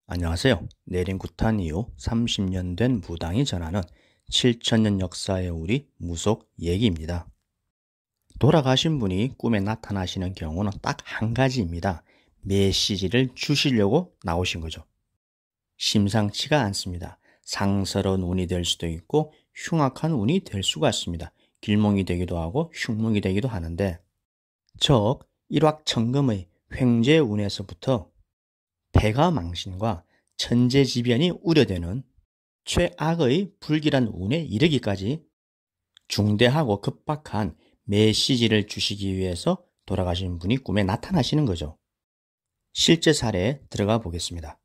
안녕하세요. 내린구탄 이후 30년 된 무당이 전하는 7000년 역사의 우리 무속 얘기입니다. 돌아가신 분이 꿈에 나타나시는 경우는 딱 한 가지입니다. 메시지를 주시려고 나오신 거죠. 심상치가 않습니다. 상스러운 운이 될 수도 있고 흉악한 운이 될 수가 있습니다. 길몽이 되기도 하고 흉몽이 되기도 하는데 즉 일확천금의 횡재운에서부터 폐가망신과 천재지변이 우려되는 최악의 불길한 운에 이르기까지 중대하고 급박한 메시지를 주시기 위해서 돌아가신 분이 꿈에 나타나시는 거죠. 실제 사례에 들어가 보겠습니다.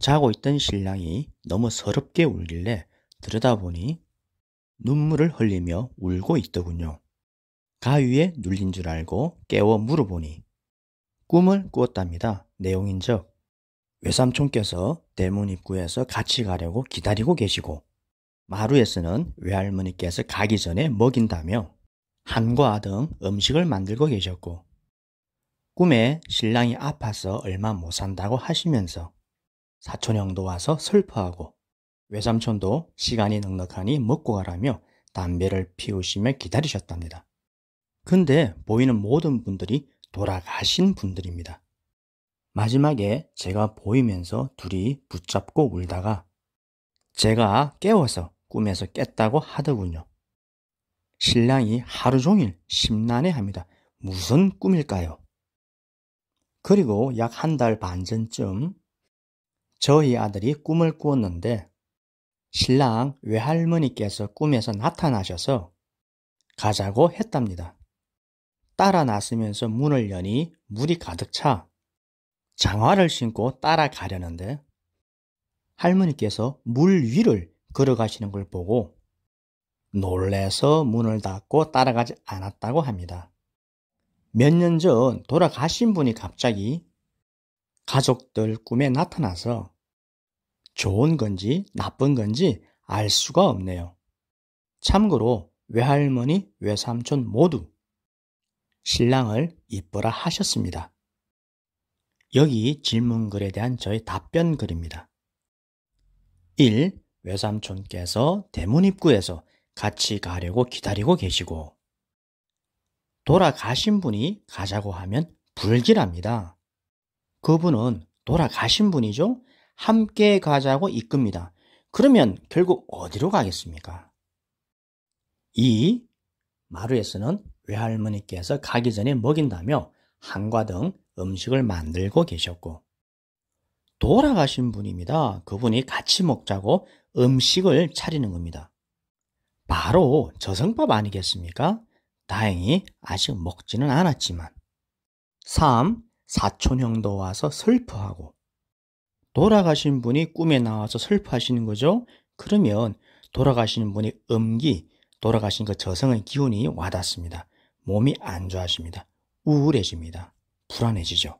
자고 있던 신랑이 너무 서럽게 울길래 들여다보니 눈물을 흘리며 울고 있더군요. 가위에 눌린 줄 알고 깨워 물어보니 꿈을 꾸었답니다. 내용인즉 외삼촌께서 대문 입구에서 같이 가려고 기다리고 계시고 마루에서는 외할머니께서 가기 전에 먹인다며 한과 등 음식을 만들고 계셨고 꿈에 신랑이 아파서 얼마 못 산다고 하시면서 사촌형도 와서 슬퍼하고 외삼촌도 시간이 넉넉하니 먹고 가라며 담배를 피우시며 기다리셨답니다. 근데 보이는 모든 분들이 돌아가신 분들입니다. 마지막에 제가 보이면서 둘이 붙잡고 울다가 제가 깨워서 꿈에서 깼다고 하더군요. 신랑이 하루 종일 심란해합니다. 무슨 꿈일까요? 그리고 약 한 달 반 전쯤 저희 아들이 꿈을 꾸었는데 신랑 외할머니께서 꿈에서 나타나셔서 가자고 했답니다. 따라 나서면서 문을 여니 물이 가득 차 장화를 신고 따라가려는데 할머니께서 물 위를 걸어가시는 걸 보고 놀래서 문을 닫고 따라가지 않았다고 합니다. 몇 년 전 돌아가신 분이 갑자기 가족들 꿈에 나타나서 좋은 건지 나쁜 건지 알 수가 없네요. 참고로 외할머니, 외삼촌 모두 신랑을 이뻐라 하셨습니다. 여기 질문글에 대한 저의 답변글입니다. 1. 외삼촌께서 대문 입구에서 같이 가려고 기다리고 계시고 돌아가신 분이 가자고 하면 불길합니다. 그분은 돌아가신 분이죠? 함께 가자고 이끕니다. 그러면 결국 어디로 가겠습니까? 2. 마루에서는 외할머니께서 가기 전에 먹인다며 한과 등 음식을 만들고 계셨고 돌아가신 분입니다. 그분이 같이 먹자고 음식을 차리는 겁니다. 바로 저승밥 아니겠습니까? 다행히 아직 먹지는 않았지만 3. 사촌형도 와서 슬퍼하고 돌아가신 분이 꿈에 나와서 슬퍼하시는 거죠? 그러면 돌아가시는 분이 음기, 돌아가신 그 저승의 기운이 와닿습니다. 몸이 안 좋아집니다. 우울해집니다. 불안해지죠.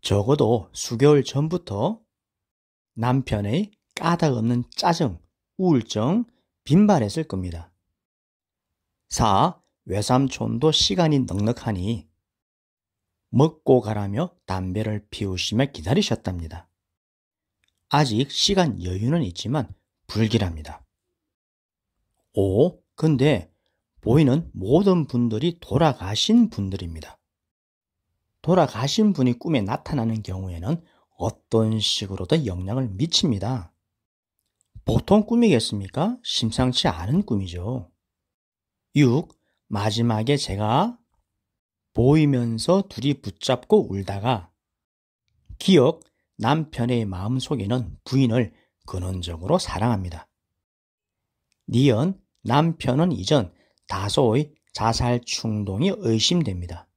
적어도 수개월 전부터 남편의 까닭없는 짜증, 우울증, 빈발했을 겁니다. 4. 외삼촌도 시간이 넉넉하니 먹고 가라며 담배를 피우시며 기다리셨답니다. 아직 시간 여유는 있지만 불길합니다. 5. 근데 보이는 모든 분들이 돌아가신 분들입니다. 돌아가신 분이 꿈에 나타나는 경우에는 어떤 식으로든 영향을 미칩니다. 보통 꿈이겠습니까? 심상치 않은 꿈이죠. 6. 마지막에 제가 보이면서 둘이 붙잡고 울다가 기억, 남편의 마음속에는 부인을 근원적으로 사랑합니다. 니은, 남편은 이전 다소의 자살 충동이 의심됩니다.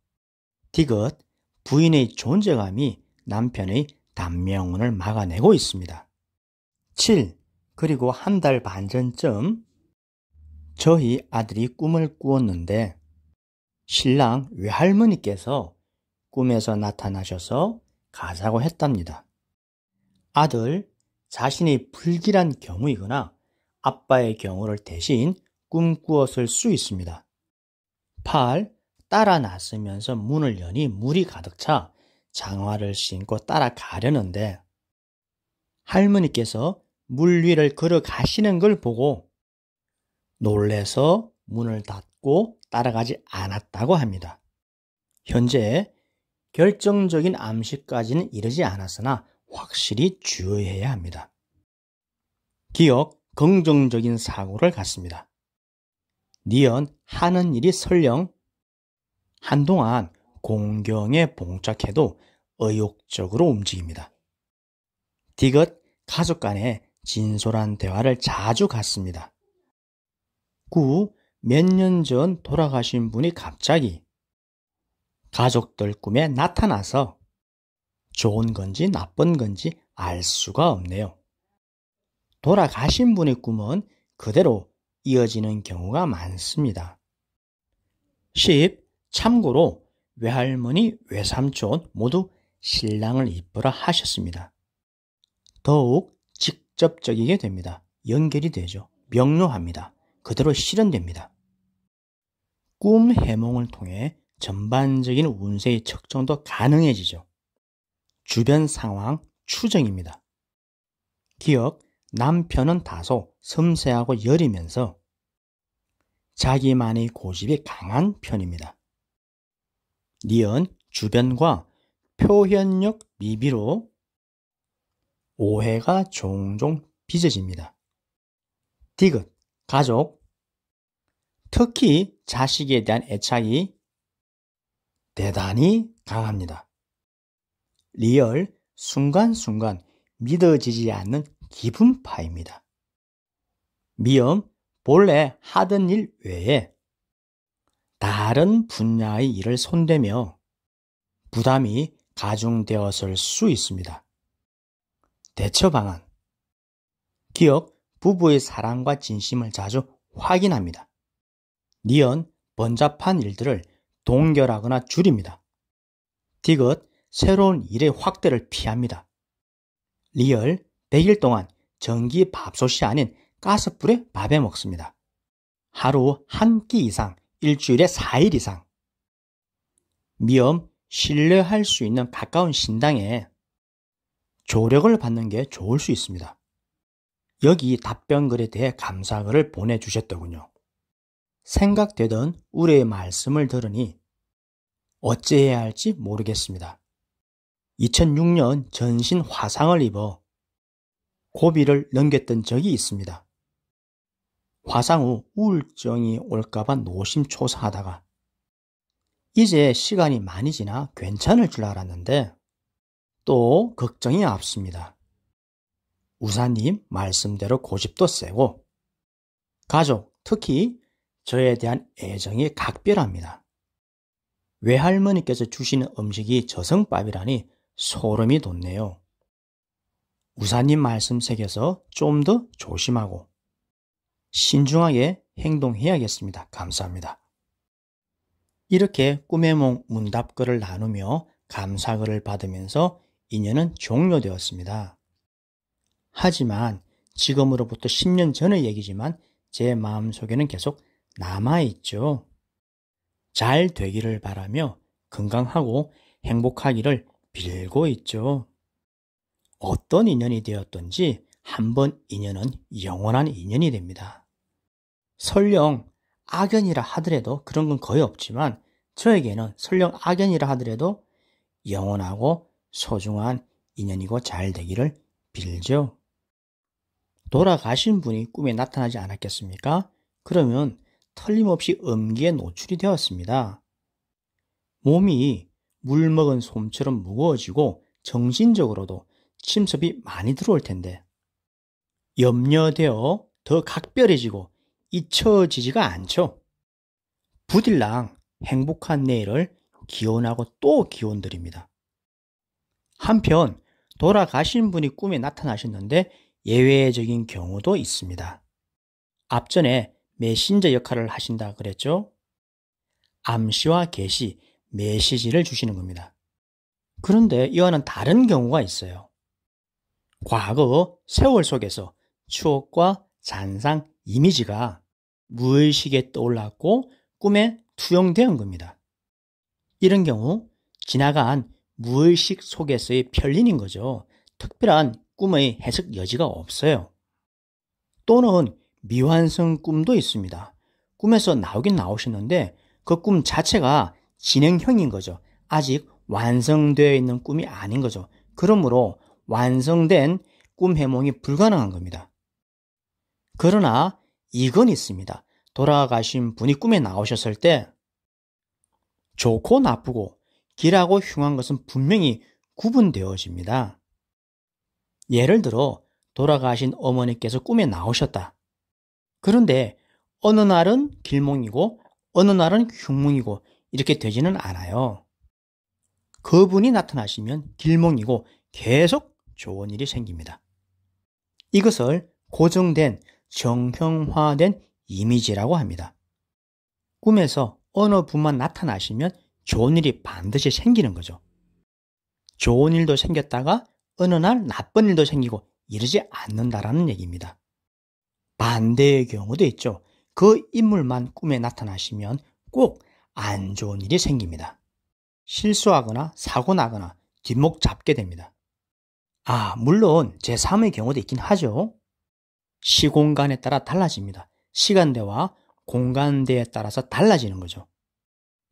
디귿, 부인의 존재감이 남편의 단명운을 막아내고 있습니다. 7. 그리고 한 달 반 전쯤 저희 아들이 꿈을 꾸었는데 신랑 외할머니께서 꿈에서 나타나셔서 가자고 했답니다. 아들, 자신이 불길한 경우이거나 아빠의 경우를 대신 꿈꾸었을 수 있습니다. 8. 따라 나서면서 문을 여니 물이 가득 차 장화를 신고 따라가려는데 할머니께서 물 위를 걸어가시는 걸 보고 놀래서 문을 닫고 따라가지 않았다고 합니다. 현재 결정적인 암시까지는 이르지 않았으나 확실히 주의해야 합니다. 기억, 긍정적인 사고를 갖습니다. 니은 하는 일이 설령 한동안 공경에 봉착해도 의욕적으로 움직입니다. 디귿 가족 간의 진솔한 대화를 자주 갖습니다. 구 몇 년 전 돌아가신 분이 갑자기 가족들 꿈에 나타나서 좋은 건지 나쁜 건지 알 수가 없네요. 돌아가신 분의 꿈은 그대로 이어지는 경우가 많습니다. 10. 참고로 외할머니, 외삼촌 모두 신랑을 이쁘라 하셨습니다. 더욱 직접적이게 됩니다. 연결이 되죠. 명료합니다. 그대로 실현됩니다. 꿈 해몽을 통해 전반적인 운세의 측정도 가능해지죠. 주변 상황 추정입니다. 기억, 남편은 다소 섬세하고 여리면서 자기만의 고집이 강한 편입니다. 니은 주변과 표현력 미비로 오해가 종종 빚어집니다. 디귿 가족, 특히 자식에 대한 애착이 대단히 강합니다. 리얼 순간순간 믿어지지 않는 기분파입니다. 미음 본래 하던 일 외에 다른 분야의 일을 손대며 부담이 가중되었을 수 있습니다. 대처 방안 기억 부부의 사랑과 진심을 자주 확인합니다. 니은 번잡한 일들을 동결하거나 줄입니다. 디귿 새로운 일의 확대를 피합니다. 리얼 100일 동안 전기 밥솥이 아닌 가스불에 밥해 먹습니다. 하루 한 끼 이상, 일주일에 4일 이상. 미음 신뢰할 수 있는 가까운 신당에 조력을 받는 게 좋을 수 있습니다. 여기 답변글에 대해 감사글을 보내주셨더군요. 생각되던 우리의 말씀을 들으니 어찌해야 할지 모르겠습니다. 2006년 전신 화상을 입어 고비를 넘겼던 적이 있습니다. 화상 후 우울증이 올까봐 노심초사하다가 이제 시간이 많이 지나 괜찮을 줄 알았는데 또 걱정이 앞섭니다. 우사님 말씀대로 고집도 세고 가족, 특히 저에 대한 애정이 각별합니다. 외할머니께서 주시는 음식이 저승밥이라니 소름이 돋네요. 우사님 말씀 새겨서 좀 더 조심하고 신중하게 행동해야겠습니다. 감사합니다. 이렇게 꿈의 문답글을 나누며 감사글을 받으면서 인연은 종료되었습니다. 하지만 지금으로부터 10년 전의 얘기지만 제 마음속에는 계속 남아있죠. 잘 되기를 바라며 건강하고 행복하기를 빌고 있죠. 어떤 인연이 되었든지 한번 인연은 영원한 인연이 됩니다. 설령 악연이라 하더라도 그런 건 거의 없지만 저에게는 설령 악연이라 하더라도 영원하고 소중한 인연이고 잘 되기를 빌죠. 돌아가신 분이 꿈에 나타나지 않았겠습니까? 그러면 틀림없이 음기에 노출이 되었습니다. 몸이 물 먹은 솜처럼 무거워지고 정신적으로도 침습이 많이 들어올 텐데 염려되어 더 각별해지고 잊혀지지가 않죠. 부딜랑 행복한 내일을 기원하고 또 기원드립니다. 한편 돌아가신 분이 꿈에 나타나셨는데 예외적인 경우도 있습니다. 앞전에 메신저 역할을 하신다 그랬죠? 암시와 계시, 메시지를 주시는 겁니다. 그런데 이와는 다른 경우가 있어요. 과거 세월 속에서 추억과 잔상, 이미지가 무의식에 떠올랐고 꿈에 투영된 겁니다. 이런 경우 지나간 무의식 속에서의 편린인 거죠. 특별한 꿈의 해석 여지가 없어요. 또는 미완성 꿈도 있습니다. 꿈에서 나오긴 나오셨는데 그 꿈 자체가 진행형인 거죠. 아직 완성되어 있는 꿈이 아닌 거죠. 그러므로 완성된 꿈 해몽이 불가능한 겁니다. 그러나 이건 있습니다. 돌아가신 분이 꿈에 나오셨을 때 좋고 나쁘고 길하고 흉한 것은 분명히 구분되어집니다. 예를 들어 돌아가신 어머니께서 꿈에 나오셨다. 그런데 어느 날은 길몽이고 어느 날은 흉몽이고 이렇게 되지는 않아요. 그분이 나타나시면 길몽이고 계속 좋은 일이 생깁니다. 이것을 고정된 정형화된 이미지라고 합니다. 꿈에서 어느 분만 나타나시면 좋은 일이 반드시 생기는 거죠. 좋은 일도 생겼다가 어느 날 나쁜 일도 생기고 이러지 않는다라는 얘기입니다. 반대의 경우도 있죠. 그 인물만 꿈에 나타나시면 꼭 안 좋은 일이 생깁니다. 실수하거나 사고 나거나 뒷목 잡게 됩니다. 물론 제3의 경우도 있긴 하죠. 시공간에 따라 달라집니다. 시간대와 공간대에 따라서 달라지는 거죠.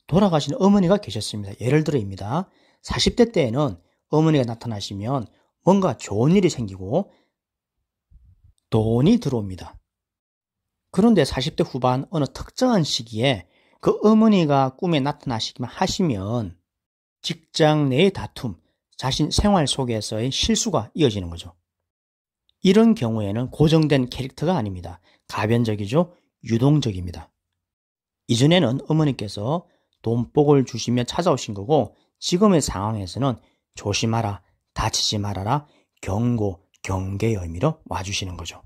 돌아가신 어머니가 계셨습니다. 예를 들어입니다. 40대 때에는 어머니가 나타나시면 뭔가 좋은 일이 생기고 돈이 들어옵니다. 그런데 40대 후반 어느 특정한 시기에 그 어머니가 꿈에 나타나시기만 하시면 직장 내의 다툼, 자신 생활 속에서의 실수가 이어지는 거죠. 이런 경우에는 고정된 캐릭터가 아닙니다. 가변적이죠. 유동적입니다. 이전에는 어머니께서 돈복을 주시며 찾아오신 거고 지금의 상황에서는 조심하라, 다치지 말아라, 경고, 경계의 의미로 와주시는 거죠.